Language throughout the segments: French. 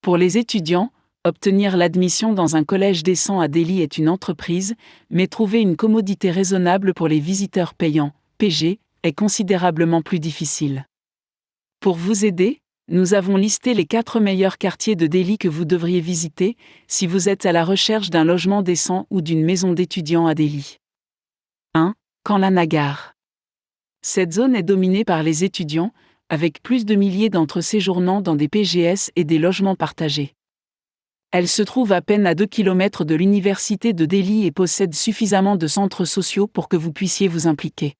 Pour les étudiants, obtenir l'admission dans un collège décent à Delhi est une entreprise, mais trouver une commodité raisonnable pour les visiteurs payants, PG, est considérablement plus difficile. Pour vous aider, nous avons listé les 4 meilleurs quartiers de Delhi que vous devriez visiter si vous êtes à la recherche d'un logement décent ou d'une maison d'étudiants à Delhi. 1. Kamla Nagar. Cette zone est dominée par les étudiants, avec plus de milliers d'entre eux séjournant dans des PGS et des logements partagés. Elle se trouve à peine à 2 km de l'université de Delhi et possède suffisamment de centres sociaux pour que vous puissiez vous impliquer.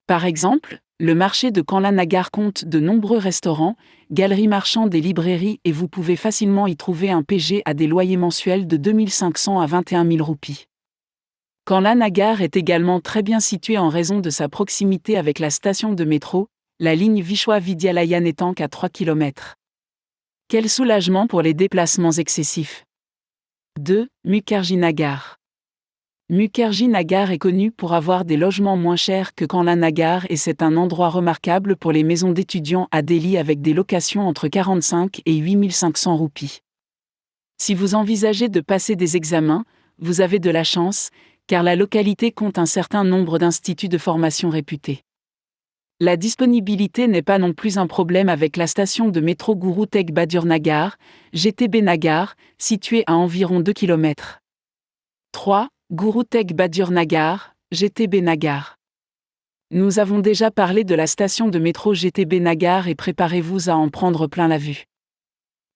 Par exemple, le marché de Kamla Nagar compte de nombreux restaurants, galeries marchandes et librairies et vous pouvez facilement y trouver un PG à des loyers mensuels de 2 500 à 21 000 roupies. Kamla Nagar est également très bien situé en raison de sa proximité avec la station de métro, la ligne Vishwa-Vidyalaya n'étant qu'à 3 km. Quel soulagement pour les déplacements excessifs. 2. Mukherjee Nagar. Mukherjee Nagar est connu pour avoir des logements moins chers que Kamla Nagar et c'est un endroit remarquable pour les maisons d'étudiants à Delhi avec des locations entre 45 et 8 500 roupies. Si vous envisagez de passer des examens, vous avez de la chance, car la localité compte un certain nombre d'instituts de formation réputés. La disponibilité n'est pas non plus un problème avec la station de métro Guru Tegh Bahadur Nagar, GTB Nagar, située à environ 2 km. 3. Guru Tegh Bahadur Nagar, GTB Nagar. Nous avons déjà parlé de la station de métro GTB Nagar et préparez-vous à en prendre plein la vue.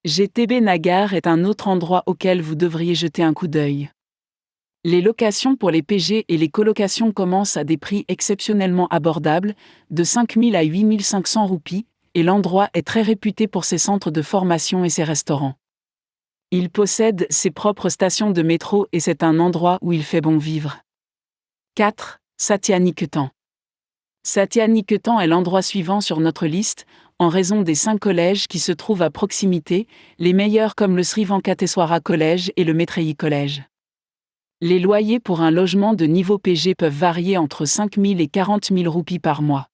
GTB Nagar est un autre endroit auquel vous devriez jeter un coup d'œil. Les locations pour les PG et les colocations commencent à des prix exceptionnellement abordables, de 5 000 à 8 500 roupies, et l'endroit est très réputé pour ses centres de formation et ses restaurants. Il possède ses propres stations de métro et c'est un endroit où il fait bon vivre. 4. Satya Niketan. Satya Niketan est l'endroit suivant sur notre liste, en raison des 5 collèges qui se trouvent à proximité, les meilleurs comme le Sri Venkateswara College et le Maitreyi College. Les loyers pour un logement de niveau PG peuvent varier entre 5 000 et 40 000 roupies par mois.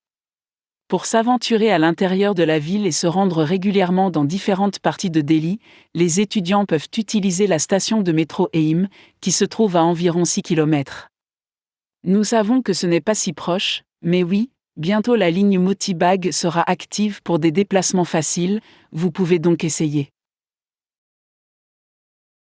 Pour s'aventurer à l'intérieur de la ville et se rendre régulièrement dans différentes parties de Delhi, les étudiants peuvent utiliser la station de métro AIM, qui se trouve à environ 6 km. Nous savons que ce n'est pas si proche, mais oui, bientôt la ligne Moti Bagh sera active pour des déplacements faciles, vous pouvez donc essayer.